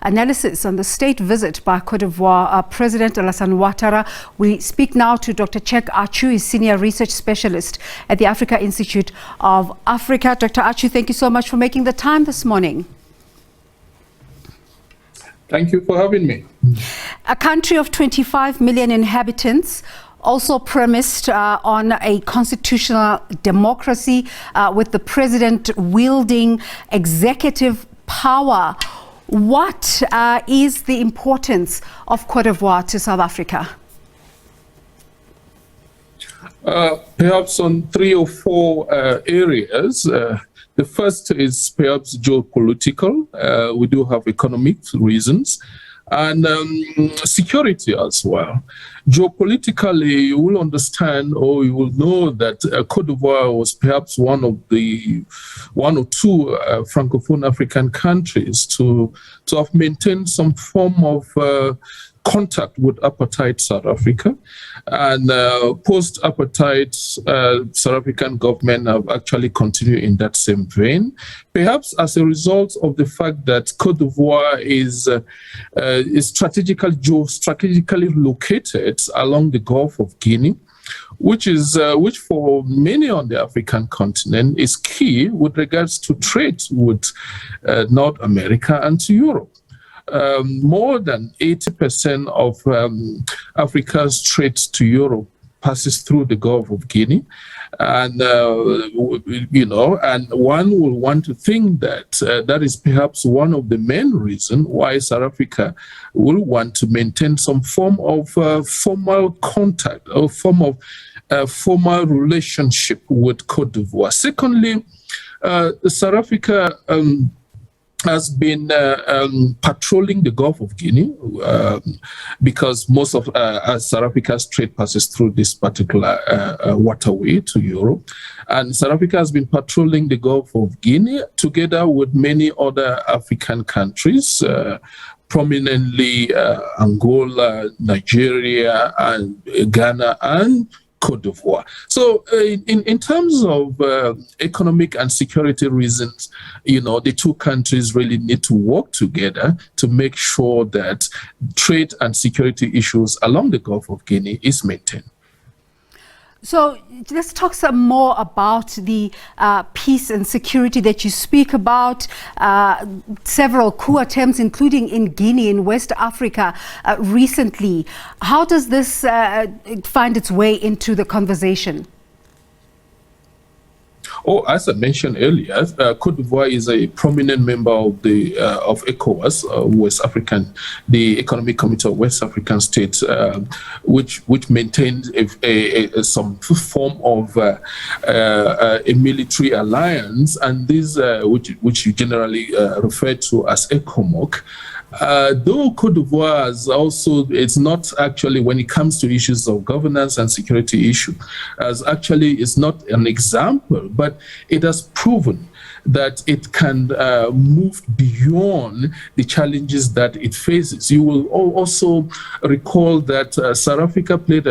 analysis on the state visit by Côte d'Ivoire President Alassane Ouattara. We speak now to Dr Check Achu, Senior Research Specialist at the Africa Institute of Africa. Dr Achu, thank you so much for making the time this morning. Thank you for having me. A country of 25 million inhabitants, also premised on a constitutional democracy with the president wielding executive power. What is the importance of Côte d'Ivoire to South Africa? Perhaps on 3 or 4 areas. The first is perhaps geopolitical. We do have economic reasons and security as well. Geopolitically, you will understand, or you will know that Côte d'Ivoire was perhaps one or two Francophone African countries to have maintained some form of contact with apartheid South Africa, and post-apartheid South African government have actually continued in that same vein, perhaps as a result of the fact that Côte d'Ivoire is strategically located along the Gulf of Guinea, which for many on the African continent is key with regards to trade with North America and to Europe. More than 80% of Africa's trade to Europe passes through the Gulf of Guinea, and and one will want to think that that is perhaps one of the main reasons why South Africa will want to maintain some form of formal contact or form of formal relationship with Côte d'Ivoire. Secondly, South Africa has been patrolling the Gulf of Guinea because most of South Africa's trade passes through this particular waterway to Europe. And South Africa has been patrolling the Gulf of Guinea together with many other African countries, prominently Angola, Nigeria, and Ghana, and Côte d'Ivoire. So in terms of economic and security reasons, the two countries really need to work together to make sure that trade and security issues along the Gulf of Guinea is maintained. So let's talk some more about the peace and security that you speak about. Several coup attempts, including in Guinea, in West Africa, recently. How does this find its way into the conversation? Oh, as I mentioned earlier, Côte d'Ivoire is a prominent member of the of ECOWAS, West African, the Economic Committee of West African States, which maintains some form of a military alliance, and this which you generally refer to as ECOMOG. Though Côte d'Ivoire it's not actually, when it comes to issues of governance and security issue, it's not an example, but it has proven that it can move beyond the challenges that it faces. You will also recall that South Africa with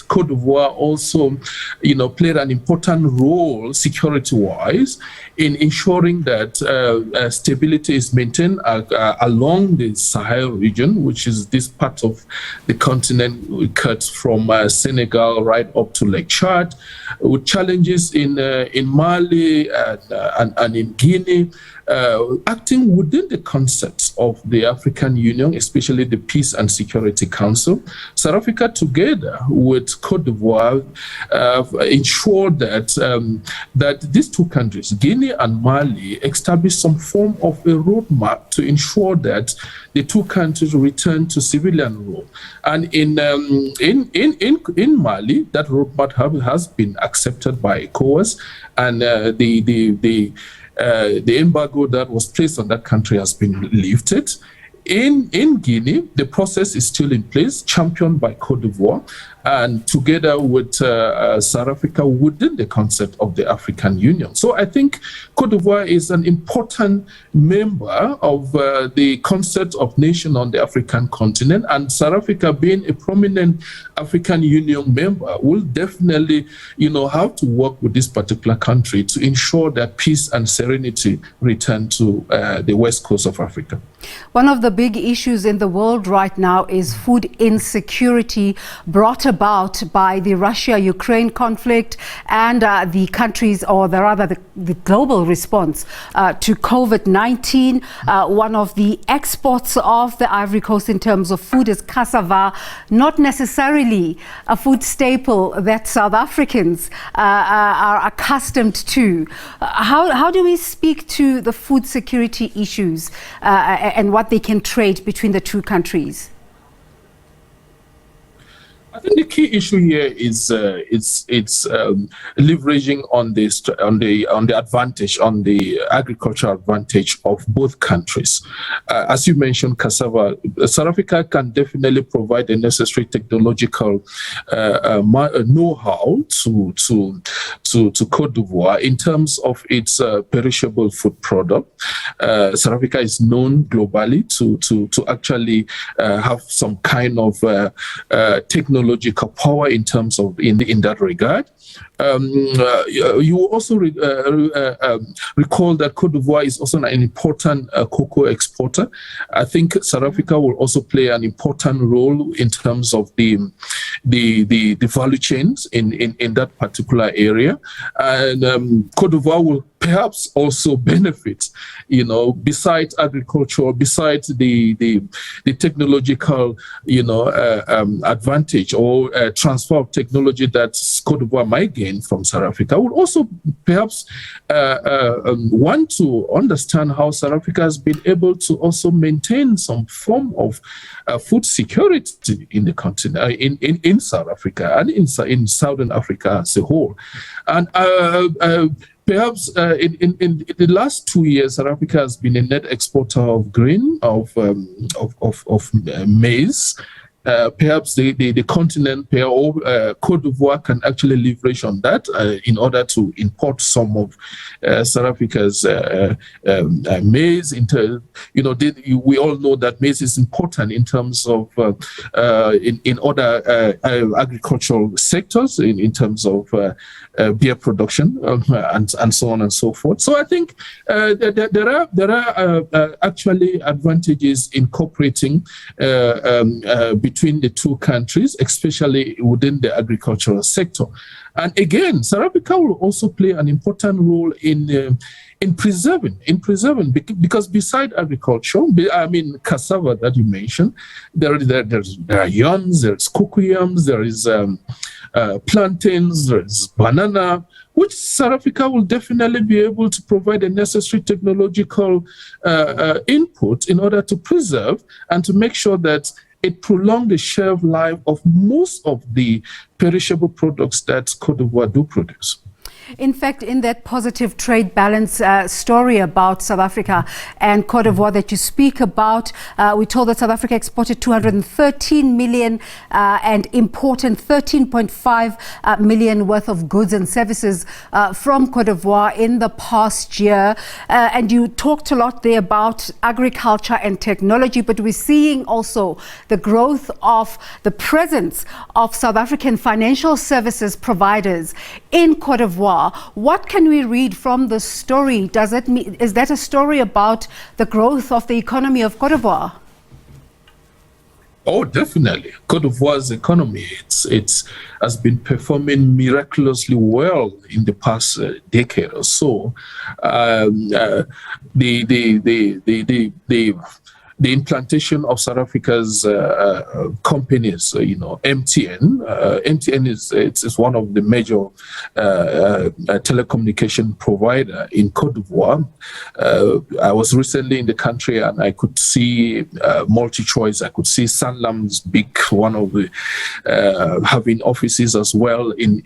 Côte d'Ivoire also, played an important role security-wise in ensuring that stability is maintained along the Sahel region, which is this part of the continent cut from Senegal right up to Lake Chad, with challenges in Mali and in Guinea, acting within the concepts of the African Union, especially the Peace and Security Council. South Africa, together with Côte d'Ivoire, ensured that these two countries, Guinea and Mali, establish some form of a roadmap to ensure that the two countries return to civilian rule. And in Mali, that roadmap has been accepted by ECOWAS, and the embargo that was placed on that country has been lifted. In Guinea, the process is still in place, championed by Côte d'Ivoire, and together with South Africa within the concept of the African Union. So I think Côte d'Ivoire is an important member of the concept of nation on the African continent, and South Africa being a prominent African Union member will definitely, have to work with this particular country to ensure that peace and serenity return to the west coast of Africa. One of the big issues in the world right now is food insecurity brought about by the Russia-Ukraine conflict and the countries, or the global response to COVID-19. One of the exports of the Ivory Coast in terms of food is cassava, not necessarily a food staple that South Africans are accustomed to. How do we speak to the food security issues and what they can trade between the two countries? I think the key issue here is leveraging on the advantage, on the agricultural advantage of both countries. As you mentioned, cassava, South Africa can definitely provide the necessary technological know-how to Côte d'Ivoire in terms of its perishable food product. South Africa is known globally to actually have some kind of technological power in terms of in that regard. You also recall that Côte d'Ivoire is also an important cocoa exporter. I think South Africa will also play an important role in terms of the value chains in that particular area, and Côte d'Ivoire will perhaps also benefit, besides agriculture, besides the technological, advantage or transfer of technology that Côte d'Ivoire might gain from South Africa. Would also perhaps want to understand how South Africa has been able to also maintain some form of food security in the continent, in South Africa and in Southern Africa as a whole. And perhaps in the last 2 years, South Africa has been a net exporter of grain, of maize. Perhaps the continent, Côte d'Ivoire can actually leverage on that in order to import some of South Africa's maize into, we all know that maize is important in terms of in other agricultural sectors, in terms of beer production and so on and so forth. So I think there are actually advantages in cooperating between the two countries, especially within the agricultural sector. And again, South Africa will also play an important role in preserving, because beside agriculture, cassava that you mentioned, there are yams, there's cocoyams, there is plantains, there's banana, which South Africa will definitely be able to provide the necessary technological input in order to preserve and to make sure that it prolongs the shelf life of most of the perishable products that Côte d'Ivoire do produce. In fact, in that positive trade balance story about South Africa and Côte d'Ivoire that you speak about, we told that South Africa exported 213 million and imported 13.5 million worth of goods and services from Côte d'Ivoire in the past year. And you talked a lot there about agriculture and technology, but we're seeing also the growth of the presence of South African financial services providers in Côte d'Ivoire. What can we read from the story? Is that a story about the growth of the economy of Côte d'Ivoire? Oh, definitely. Côte d'Ivoire's economy, it has been performing miraculously well in the past decade or so. The implantation of South Africa's companies, MTN is one of the major telecommunication provider in Côte d'Ivoire. I was recently in the country and I could see MultiChoice. I could see Sanlam's big, one of the having offices as well in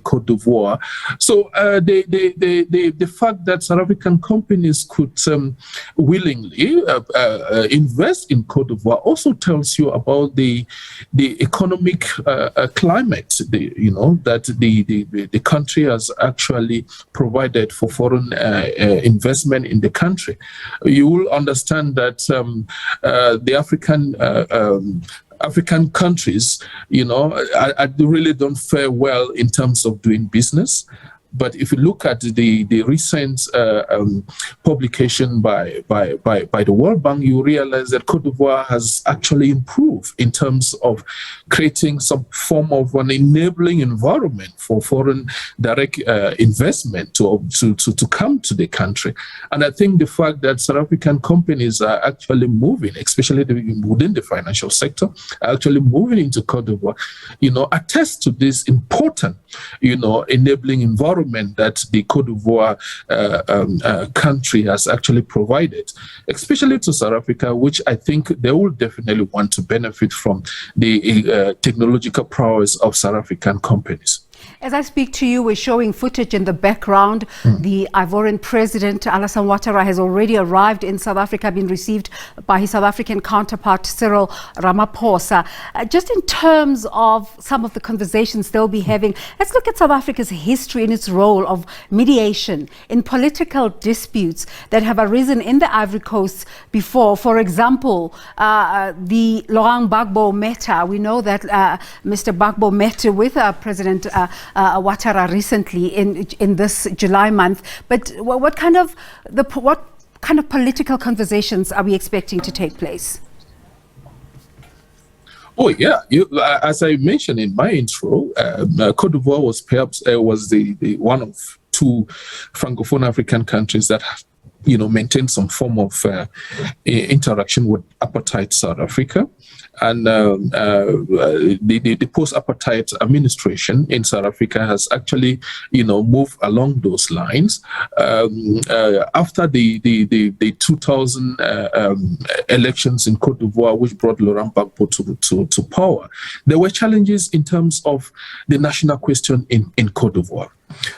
Côte d'Ivoire. So the fact that South African companies could willingly invest in Côte d'Ivoire also tells you about the economic climate, that the country has actually provided for foreign investment in the country. You will understand that the African countries, really don't fare well in terms of doing business. But if you look at the recent publication by the World Bank, you realize that Côte d'Ivoire has actually improved in terms of creating some form of an enabling environment for foreign direct investment to come to the country. And I think the fact that South African companies are actually moving, especially within the financial sector, are actually moving into Côte d'Ivoire, attests to this important, enabling environment that the Côte d'Ivoire country has actually provided, especially to South Africa, which I think they will definitely want to benefit from the technological prowess of South African companies. As I speak to you, we're showing footage in the background. The Ivorian President Alassane Ouattara has already arrived in South Africa, been received by his South African counterpart Cyril Ramaphosa. Just in terms of some of the conversations they'll be having, let's look at South Africa's history in its role of mediation in political disputes that have arisen in the Ivory Coast before. For example, the Laurent Gbagbo matter. We know that Mr. Gbagbo met with President Ouattara recently in this July month. But what kind of political conversations are we expecting to take place? Oh yeah, as I mentioned in my intro, Côte d'Ivoire was perhaps the one of two Francophone African countries that maintain some form of interaction with apartheid South Africa. And the post-apartheid administration in South Africa has actually, moved along those lines. After the 2000 elections in Côte d'Ivoire, which brought Laurent Gbagbo to power, there were challenges in terms of the national question in Côte d'Ivoire,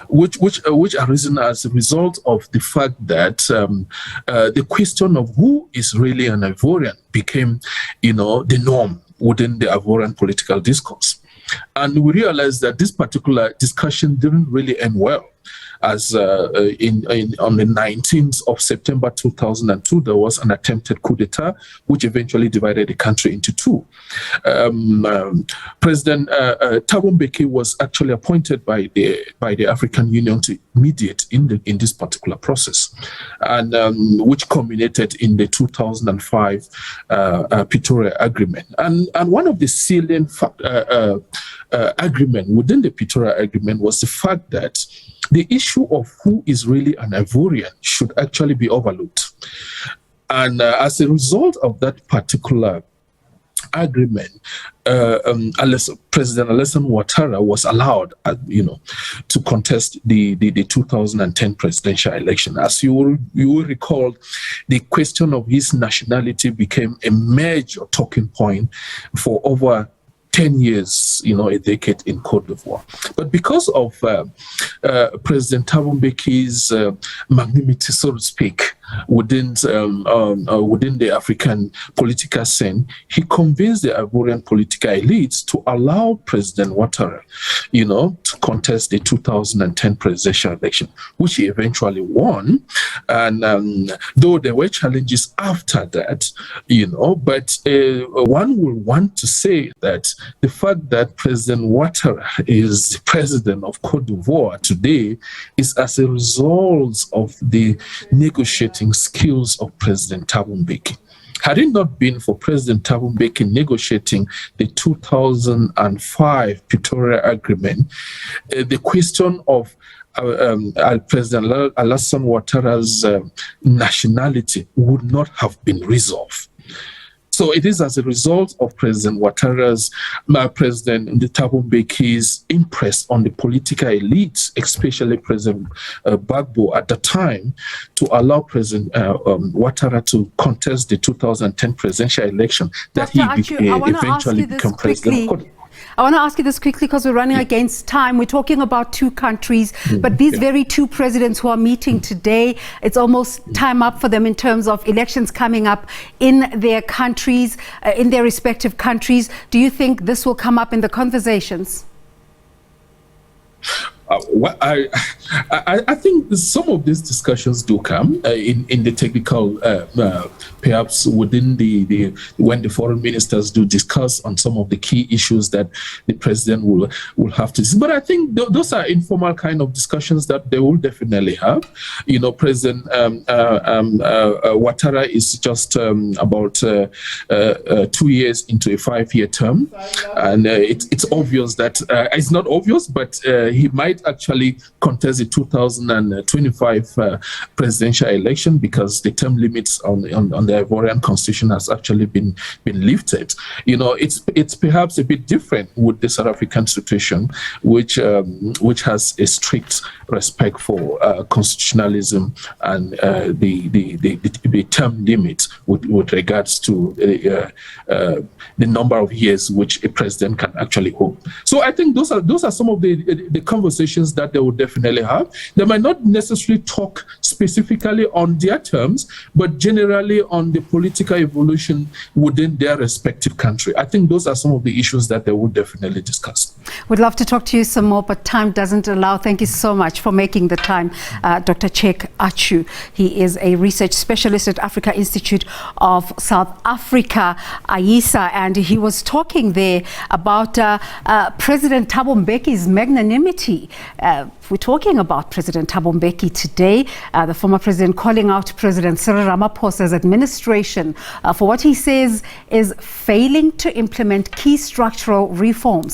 which arisen as a result of the fact that the question of who is really an Ivorian became, the norm within the Ivorian political discourse. And we realized that this particular discussion didn't really end well. As on the 19th of September 2002, there was an attempted coup d'etat, which eventually divided the country into two. President Thabo Mbeki was actually appointed by the African Union to mediate in this particular process, and which culminated in the 2005 Pretoria Agreement. And one of the salient agreement within the Pretoria Agreement was the fact that the issue of who is really an Ivorian should actually be overlooked. And as a result of that particular agreement, President Alassane Ouattara was allowed, to contest the 2010 presidential election. As you will recall, the question of his nationality became a major talking point for over 10 years, a decade in Côte d'Ivoire. But because of President Thabo Mbeki's magnanimity, so to speak, within the African political scene, he convinced the Ivorian political elites to allow President Ouattara, to contest the 2010 presidential election, which he eventually won. And though there were challenges after that, but one will want to say that the fact that President Ouattara is the president of Côte d'Ivoire today is as a result of the negotiating skills of President Thabo Mbeki. Had it not been for President Thabo Mbeki negotiating the 2005 Pretoria Agreement, the question of President Alassane Ouattara's nationality would not have been resolved. So it is as a result of President Ouattara's, President Thabo Mbeki's impress on the political elites, especially President Gbagbo at the time, to allow President Ouattara to contest the 2010 presidential election, that Dr. Achu, he eventually became president. I want to ask you this quickly because we're running against time. We're talking about two countries, but these very two presidents who are meeting today, it's almost time up for them in terms of elections coming up in their countries, in their respective countries. Do you think this will come up in the conversations? Well, I think some of these discussions do come in the technical, perhaps within when the foreign ministers do discuss on some of the key issues that the president will have to. But I think those are informal kind of discussions that they will definitely have. You know, President Ouattara is just about 2 years into a 5-year term, and it's obvious that it's not obvious, but he might actually contest the 2025 presidential election because the term limits on the Ivorian constitution has actually been lifted. You know, it's perhaps a bit different with the South African situation, which has a strict respect for constitutionalism and the term limit with regards to the number of years which a president can actually hold. So I think those are some of the conversations that they would definitely have. They might not necessarily talk specifically on their terms, but generally on the political evolution within their respective country. I think those are some of the issues that they would definitely discuss. We'd love to talk to you some more, but time doesn't allow. Thank you so much for making the time, Dr. Check Achu. He is a research specialist at Africa Institute of South Africa, AISA, and he was talking there about President Thabo Mbeki's magnanimity. We're talking about President Thabo Mbeki today, the former president calling out President Cyril Ramaphosa's administration for what he says is failing to implement key structural reforms.